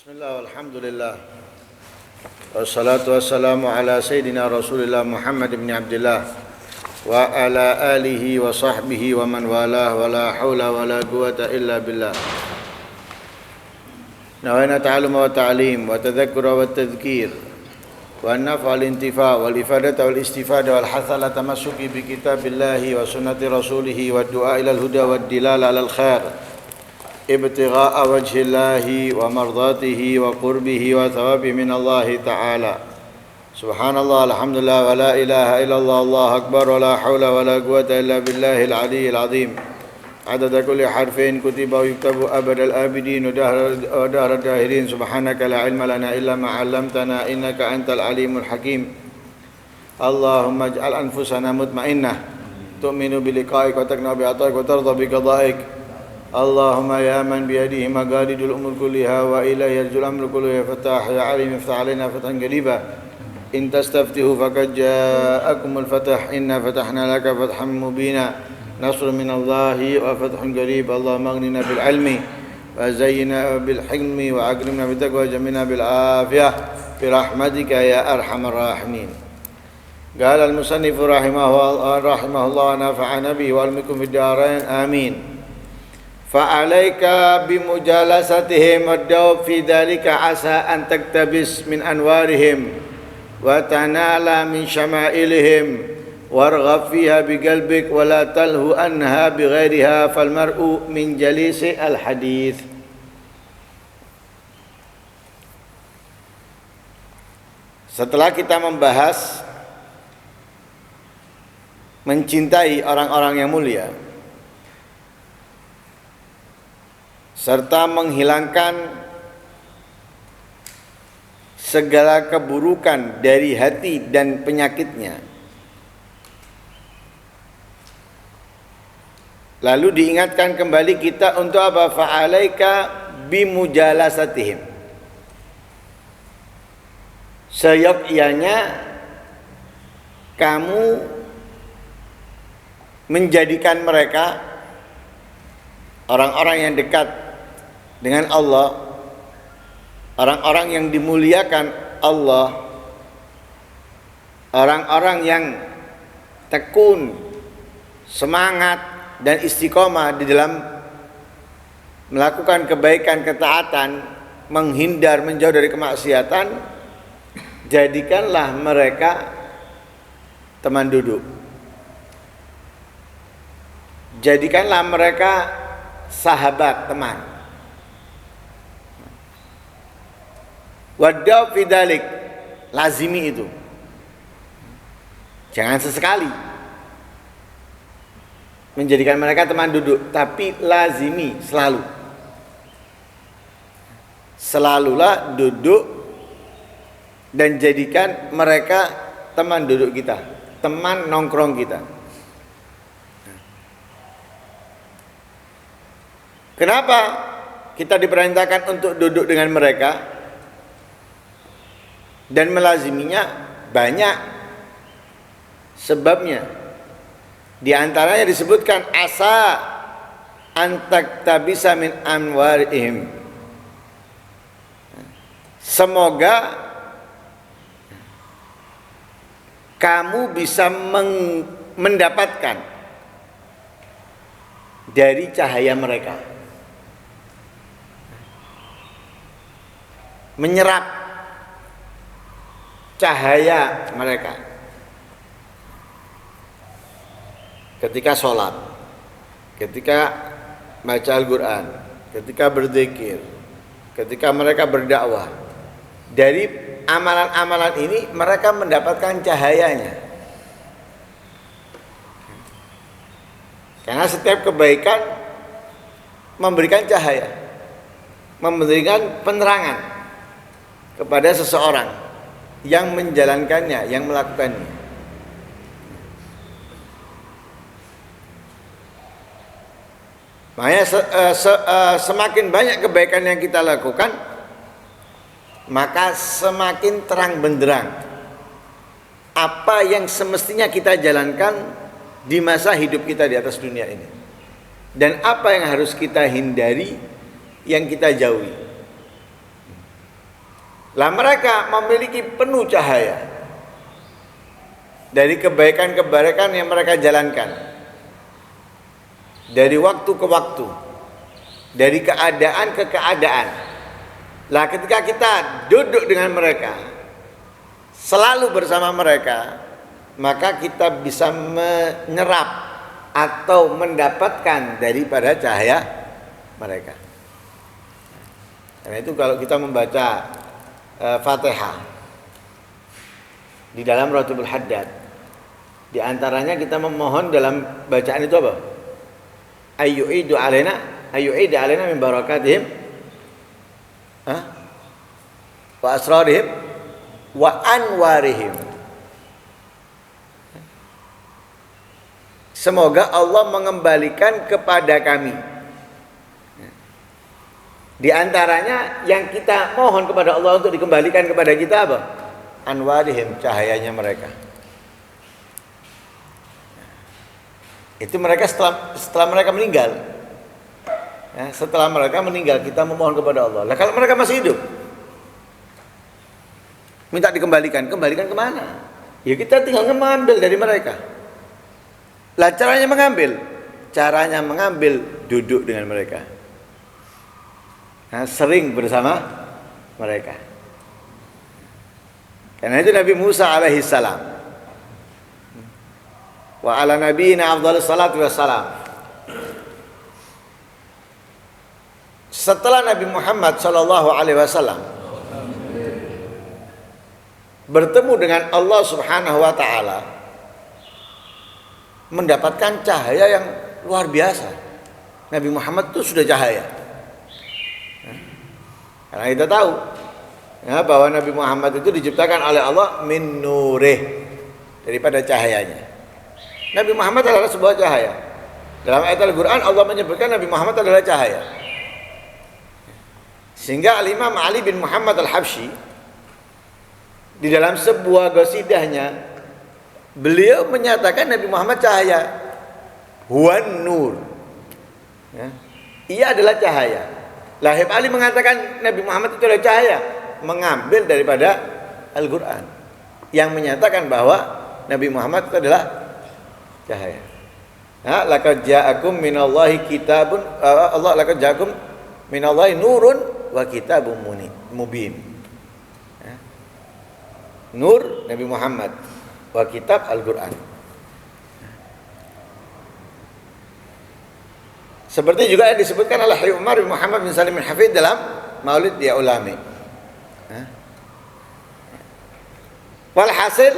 Bismillah, alhamdulillah. Wassalatu wassalamu ala sayyidina Rasulillah Muhammad ibn Abdullah wa ala alihi wa sahbihi wa man walah wa la hawla wa la quwata illa billah. Nawaina ta'alluma wa ta'lim wa tadhakkura wa tadhkir wa an-naf'a wal-intifa' wal-ifadata wal-istifada wal-hatha ala tamassuki bi kitabillahi wa sunnati rasulih wa du'a ila al-huda wa ad-dilala ala al-khair ابتغاء وجه الله ومرضاته وقربه وثوابه من الله تعالى. سبحان الله الحمد لله ولا إله إلا الله الله أكبر ولا حول ولا قوة إلا بالله العلي العظيم. عدد كل حرف كتب ويكتب أبد الآبدين ودهر الداهرين. سبحانك لا علم لنا إلا ما علمتنا إنك أنت العليم الحكيم. اللهم اجعل أنفسنا مطمئنة تؤمن بلقائك وتقنع بعطائك وترضى بقضائك. اللهم يا من بيده مقاليد الأمور كلها وإليه يرجع الأمر كله يا فتاح يا عليم افتح علينا فتحا قريبا إن تستفتحوا فقد جاءكم الفتح إنا فتحنا لك فتحا مبينا نصر من الله وفتح قريب. اللهم اغننا بالعلم وزينا بالحلم وأكرمنا بالتقوى وجمعنا بالعافية برحمتك يا أرحم الراحمين. قال المصنف رحمه الله ونفعنا به وعلمكم في الدارين آمين. فعليك بمجالستهم والدوب في ذلك عسى أن تقتبس من أنوارهم وتنال من شمائلهم وارغب فيها بقلبك ولا تلهو عنها بغيرها فالمرء من جليس الحديث. Setelah kita membahas mencintai orang-orang yang mulia serta menghilangkan segala keburukan dari hati dan penyakitnya, lalu diingatkan kembali kita untuk apa? Fa'alaika bimujalasatihim, seyogyanya kamu menjadikan mereka orang-orang yang dekat dengan Allah, orang-orang yang dimuliakan Allah, orang-orang yang tekun, semangat dan istiqomah di dalam melakukan kebaikan, ketaatan, menghindar, menjauh dari kemaksiatan. Jadikanlah mereka teman duduk, jadikanlah mereka sahabat, teman. Wadau fidalik, lazimi itu. Jangan sesekali menjadikan mereka teman duduk, tapi lazimi, selalu. Selalulah duduk dan jadikan mereka teman duduk kita, teman nongkrong kita. Kenapa kita diperintahkan untuk duduk dengan mereka dan melaziminya? Banyak sebabnya. Di antaranya disebutkan asa antak tabisa min anwarihim, semoga kamu bisa mendapatkan dari cahaya mereka, menyerap cahaya mereka ketika sholat, ketika baca Al-Quran, ketika berzikir, ketika mereka berdakwah. Dari amalan-amalan ini mereka mendapatkan cahayanya, karena setiap kebaikan memberikan cahaya, memberikan penerangan kepada seseorang yang menjalankannya, yang melakukannya. Makanya semakin banyak kebaikan yang kita lakukan, maka semakin terang benderang apa yang semestinya kita jalankan di masa hidup kita di atas dunia ini, dan apa yang harus kita hindari, yang kita jauhi. Lah mereka memiliki penuh cahaya dari kebaikan-kebaikan yang mereka jalankan, dari waktu ke waktu, dari keadaan ke keadaan. Lah ketika kita duduk dengan mereka, selalu bersama mereka, maka kita bisa menyerap atau mendapatkan daripada cahaya mereka. Karena itu kalau kita membaca Fatihah di dalam Ratibul Haddad, di antaranya kita memohon dalam bacaan itu apa? Ayyu'idu alaina min barakatihim wa asrarihim wa anwarihim. Semoga Allah mengembalikan kepada kami. Di antaranya yang kita mohon kepada Allah untuk dikembalikan kepada kita apa? Anwarihim, cahayanya mereka. Itu mereka setelah mereka meninggal. Ya, setelah mereka meninggal kita memohon kepada Allah. Lah kalau mereka masih hidup, minta dikembalikan, kembalikan kemana? Ya kita tinggal mengambil dari mereka. Lah caranya mengambil duduk dengan mereka. Nah, sering bersama mereka. Karena itu Nabi Musa alaihi salam wa ala nabiyina afdhalus salatu wassalam, setelah Nabi Muhammad sallallahu alaihi wasallam bertemu dengan Allah Subhanahu wa taala, mendapatkan cahaya yang luar biasa. Nabi Muhammad itu sudah cahaya. Karena kita tahu ya, bahwa Nabi Muhammad itu diciptakan oleh Allah min nurih, daripada cahayanya. Nabi Muhammad adalah sebuah cahaya. Dalam ayat Al-Quran Allah menyebutkan Nabi Muhammad adalah cahaya. Sehingga Al-Imam Ali bin Muhammad Al-Habsyi di dalam sebuah qasidahnya, beliau menyatakan Nabi Muhammad cahaya. Huwan nur. Ya. Ia adalah cahaya. Lahib Ali mengatakan Nabi Muhammad itu adalah cahaya, mengambil daripada Al-Quran yang menyatakan bahwa Nabi Muhammad itu adalah cahaya. Ya, laqad ja'akum minallahi kitabun laqad ja'akum minallahi nurun wa kitabun mubin. Ya. Nur Nabi Muhammad wa kitab Al-Quran. Seperti juga yang disebutkan oleh Habib Umar bin Muhammad bin Salim bin Hafid dalam Maulid Ya Ulami. Walhasil,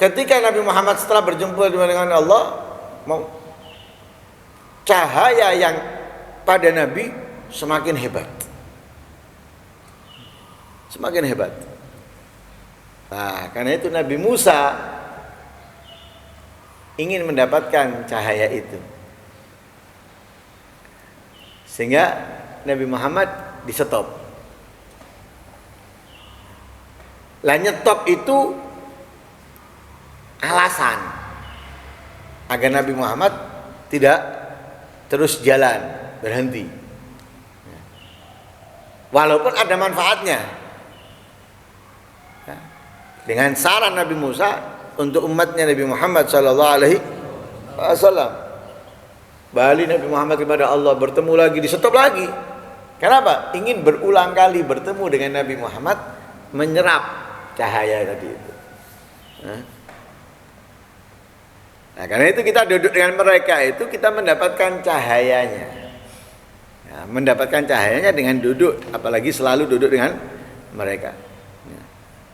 ketika Nabi Muhammad setelah berjumpa dengan Allah, cahaya yang pada Nabi semakin hebat. Semakin hebat. Nah, karena itu Nabi Musa ingin mendapatkan cahaya itu, sehingga Nabi Muhammad di-stop. Lah nyetop itu alasan agar Nabi Muhammad tidak terus jalan, berhenti. Walaupun ada manfaatnya. Dengan saran Nabi Musa untuk umatnya Nabi Muhammad sallallahu alaihi wasallam, balik Nabi Muhammad kepada Allah, bertemu lagi, di-stop lagi. Kenapa? Ingin berulang kali bertemu dengan Nabi Muhammad, menyerap cahaya tadi itu. Nah, karena itu kita duduk dengan mereka itu kita mendapatkan cahayanya. Ya, mendapatkan cahayanya dengan duduk, apalagi selalu duduk dengan mereka. Ya.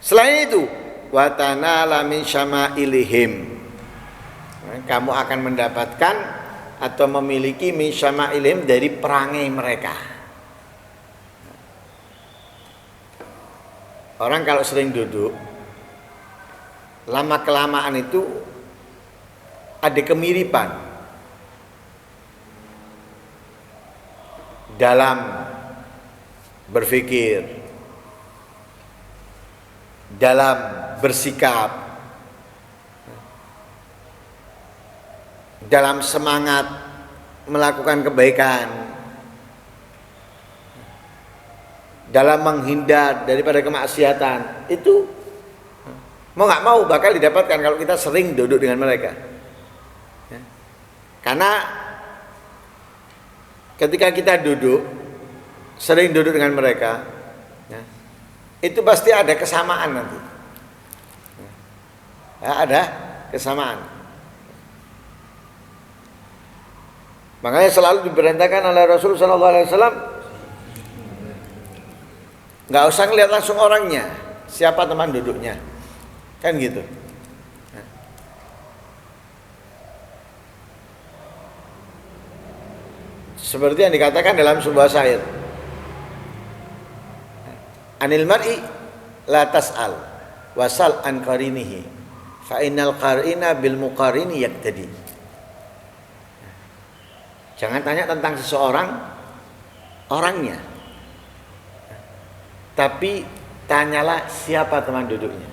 Selain itu, watanala min syama'ilihim, kamu akan mendapatkan atau memiliki min syama'ilihim dari perangai mereka. Orang kalau sering duduk, lama kelamaan itu ada kemiripan dalam berpikir, dalam bersikap, dalam semangat melakukan kebaikan, dalam menghindar daripada kemaksiatan, itu mau nggak mau bakal didapatkan kalau kita sering duduk dengan mereka. Ya. Karena ketika kita sering duduk dengan mereka, ya, itu pasti ada kesamaan nanti. Ya, ada kesamaan. Makanya selalu diperintahkan oleh Rasul Sallallahu Alaihi Wasallam, nggak usah ngeliat langsung orangnya, siapa teman duduknya, kan gitu. Seperti yang dikatakan dalam sebuah syair, anil mar'i la tas'al wasal an qarinihi fa innal qarina bil muqarini yaqtadi. Jangan tanya tentang seseorang orangnya, tapi tanyalah siapa teman duduknya,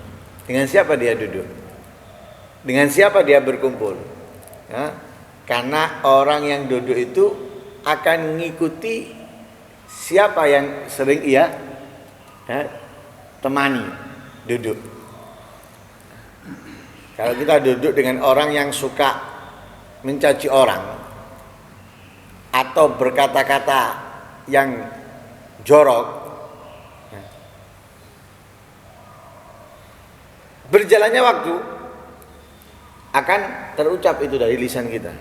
dengan siapa dia duduk, dengan siapa dia berkumpul. Ya, karena orang yang duduk itu akan mengikuti siapa yang sering ia temani duduk. Kalau kita duduk dengan orang yang suka mencaci orang atau berkata-kata yang jorok, berjalannya waktu akan terucap itu dari lisan kita.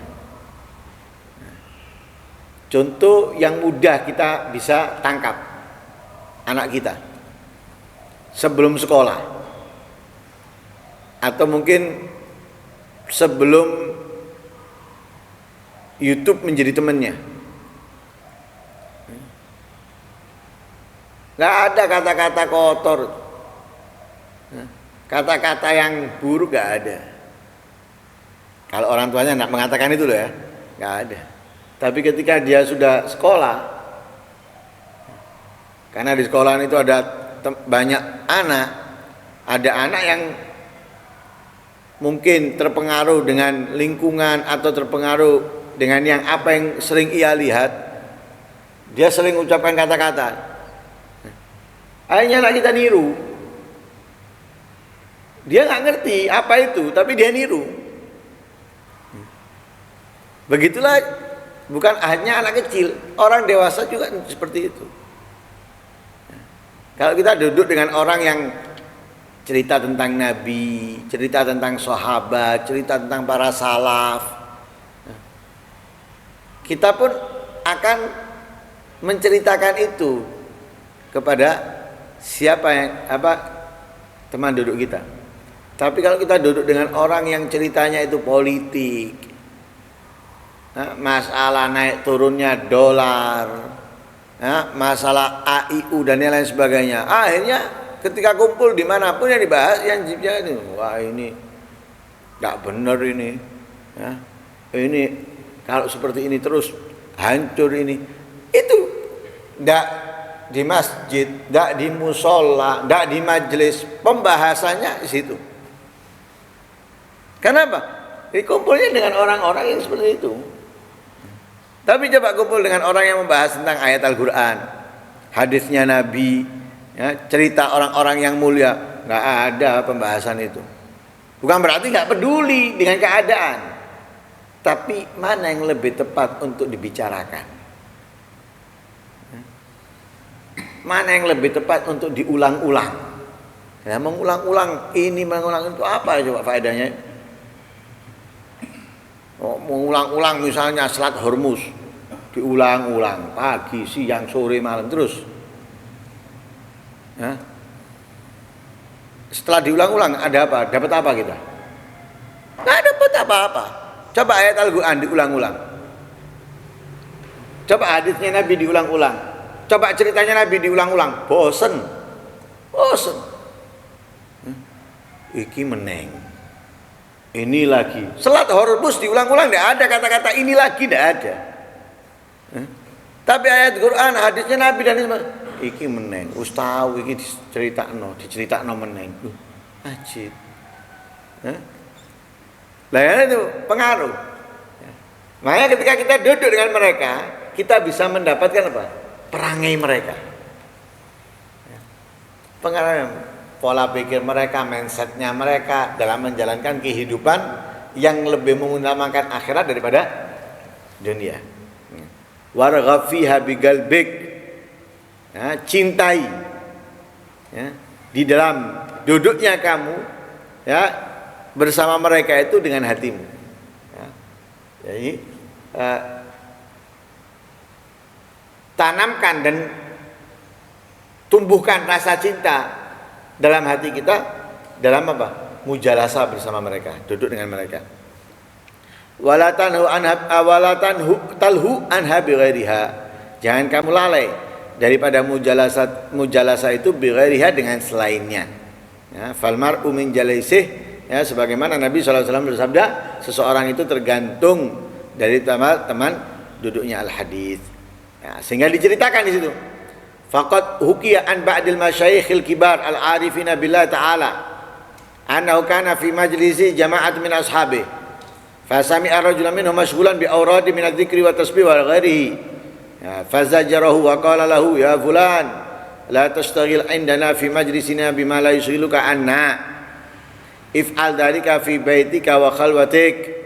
Contoh yang mudah kita bisa tangkap, anak kita sebelum sekolah, atau mungkin sebelum YouTube menjadi temannya. Nggak ada kata-kata kotor, kata-kata yang buruk nggak ada. Kalau orang tuanya nggak mengatakan itu loh ya, nggak ada. Tapi ketika dia sudah sekolah, karena di sekolah itu ada banyak anak, ada anak yang mungkin terpengaruh dengan lingkungan atau terpengaruh dengan yang apa yang sering ia lihat, dia sering ucapkan kata-kata, akhirnya anak kita niru. Dia nggak ngerti apa itu, tapi dia niru. Begitulah, bukan hanya anak kecil, orang dewasa juga seperti itu. Kalau kita duduk dengan orang yang cerita tentang Nabi, cerita tentang sahabat, cerita tentang para salaf, kita pun akan menceritakan itu kepada siapa yang teman duduk kita. Tapi kalau kita duduk dengan orang yang ceritanya itu politik, masalah naik turunnya dolar, masalah AIU dan lain sebagainya, akhirnya ketika kumpul dimanapun yang dibahas yang jibnya itu, wah ini nggak benar ini, ini kalau seperti ini terus hancur ini. Itu nggak di masjid, nggak di musola, nggak di majelis, pembahasannya di situ. Kenapa? Dikumpulnya dengan orang-orang yang seperti itu. Tapi coba kumpul dengan orang yang membahas tentang ayat Al-Quran, hadisnya Nabi, cerita orang-orang yang mulia, nggak ada pembahasan itu. Bukan berarti nggak peduli dengan keadaan, tapi mana yang lebih tepat untuk dibicarakan, mana yang lebih tepat untuk diulang-ulang. Ya, mengulang-ulang ini, mengulang itu apa coba faedahnya? Mengulang-ulang misalnya Selat Hormuz, diulang-ulang pagi, siang, sore, malam terus. Ya. Setelah diulang-ulang ada apa? Dapat apa kita? Nggak dapat apa-apa. Coba ayat Al-Quran diulang-ulang, coba hadisnya Nabi diulang-ulang, coba ceritanya Nabi diulang-ulang, bosen. Iki meneng, ini lagi. Selat Hormuz diulang-ulang, tidak ada kata-kata ini lagi, tidak ada. Tapi ayat Quran, hadisnya Nabi dan iki meneng, ustaw iki diceritakno meneng. Ajib. Lah itu pengaruh. Makanya ketika kita duduk dengan mereka, kita bisa mendapatkan apa? Perangai mereka. pengaruh pola pikir mereka, mindsetnya mereka dalam menjalankan kehidupan yang lebih mengutamakan akhirat daripada dunia. Warghab fiha biqalbik, ya, cintai, ya, di dalam duduknya kamu, ya, bersama mereka itu dengan hatimu, ya. Jadi tanamkan dan tumbuhkan rasa cinta dalam hati kita dalam apa? Mujalasah bersama mereka, duduk dengan mereka. Walatan talhu anha bighairiha. Jangan kamu lalai daripada mujalasah itu bighairiha dengan selainnya. Ya, fal mar'u min jalaisih, ya, sebagaimana Nabi SAW bersabda, seseorang itu tergantung dari teman duduknya al-hadis. Ya, sehingga diceritakan di situ. Faqad hukiya an ba'dil masyayikhil kibar al-arifina billah ta'ala annahu kana fi majlisi jama'at min ashabi fa sami'a rajulan minhum mashghulan bi awradi min adh-dhikri wa tasbih wa ghairihi, ya, fazajarahu wa qala lahu ya fulan la tashtagil indana fi majlisina bima la yushghiluka anna if'al dhalika fi baitika wa khalwatik.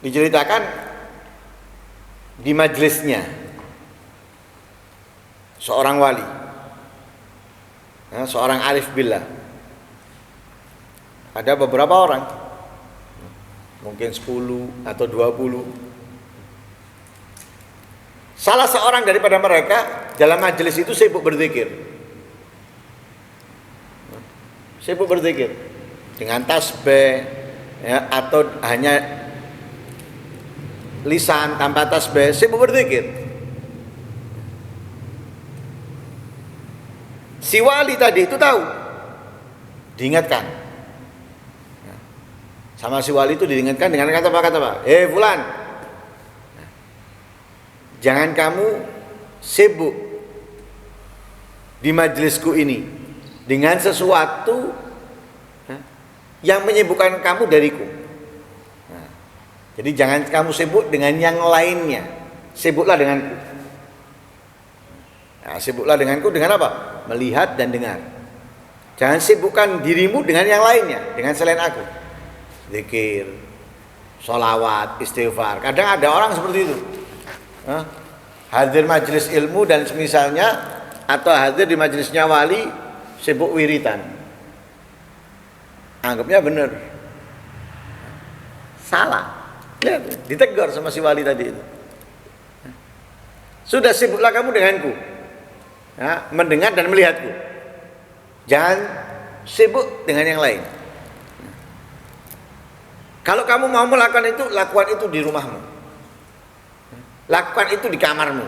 Diceritakan di majelisnya seorang wali, ya, seorang arif billah. Ada beberapa orang, mungkin 10 atau 20. Salah seorang daripada mereka dalam majelis itu sibuk berzikir. Sibuk berzikir dengan tasbih, ya, atau hanya lisan tanpa tasbih, sibuk berzikir. Si wali tadi itu tahu, diingatkan. Sama si wali itu diingatkan dengan kata apa? Fulan, jangan kamu sibuk di majelisku ini dengan sesuatu yang menyibukkan kamu dariku. Jadi jangan kamu sibuk dengan yang lainnya, sibuklah denganku. Nah, sibuklah denganku dengan apa? Melihat dan dengar. Jangan sibukkan dirimu dengan yang lainnya, dengan selain aku. Zikir, sholawat, istighfar. Kadang ada orang seperti itu. Hadir majelis ilmu dan semisalnya, atau hadir di majelisnya wali, sibuk wiritan. Anggapnya benar. Salah. Lihat, ditegur sama si wali tadi itu. Sudah sibuklah kamu denganku, ya, mendengar dan melihatku. Jangan sibuk dengan yang lain. Kalau kamu mau melakukan itu, lakukan itu di rumahmu. Lakukan itu di kamarmu.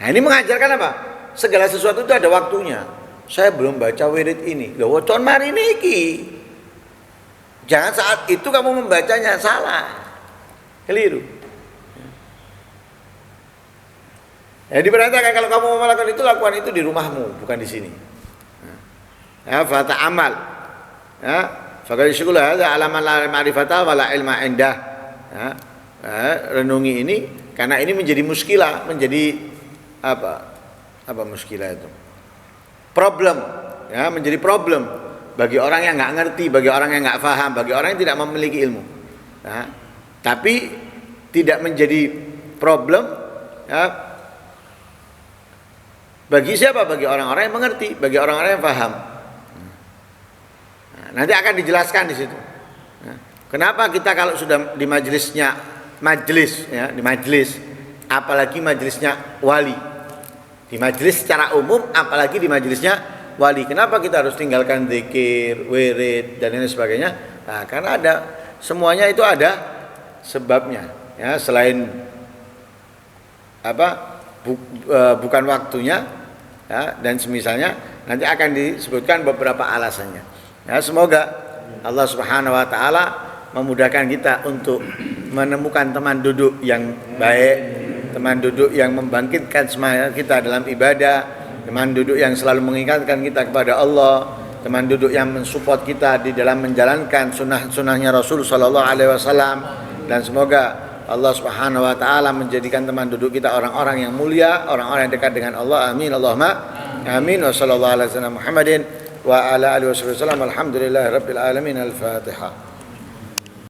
Nah, ini mengajarkan apa? Segala sesuatu itu ada waktunya. Saya belum baca wirid ini. Lho, wocon mari niki. Jangan saat itu kamu membacanya, salah, keliru. Ya, diperhatikan kalau kamu mau melakukan itu, lakukan itu di rumahmu, bukan di sini. Ya, fata amal. Ya, fakal syukur hadza alaman la ma'rifata wala ilma indah. Ya, renungi ini karena ini menjadi muskilah, menjadi apa? Apa muskilah itu? Problem, ya, menjadi problem. Bagi orang yang nggak ngerti, bagi orang yang nggak paham, bagi orang yang tidak memiliki ilmu. Nah, tapi tidak menjadi problem, ya, bagi siapa? Bagi orang-orang yang mengerti, bagi orang-orang yang paham. Nah, nanti akan dijelaskan di situ. Nah, kenapa kita kalau sudah di majelis, ya, di majelis, apalagi majelisnya wali, di majelis secara umum, apalagi di majelisnya wali, kenapa kita harus tinggalkan zikir, wirid dan lain sebagainya? Nah, karena ada semuanya itu ada sebabnya, ya, selain apa? Bukan waktunya, ya, dan semisalnya nanti akan disebutkan beberapa alasannya. Ya, semoga Allah Subhanahu wa taala memudahkan kita untuk menemukan teman duduk yang baik, teman duduk yang membangkitkan semangat kita dalam ibadah, teman duduk yang selalu mengingatkan kita kepada Allah, teman duduk yang mensupport kita di dalam menjalankan sunnah-sunnahnya Rasul Sallallahu Alaihi Wasallam, dan semoga Allah Subhanahu wa taala menjadikan teman duduk kita orang-orang yang mulia, orang-orang yang dekat dengan Allah. Amin Allahumma amin. Wa sallallahu ala sayyidina Muhammadin wa ala alihi wasallam. Alhamdulillahirabbil alamin. Al-Fatihah.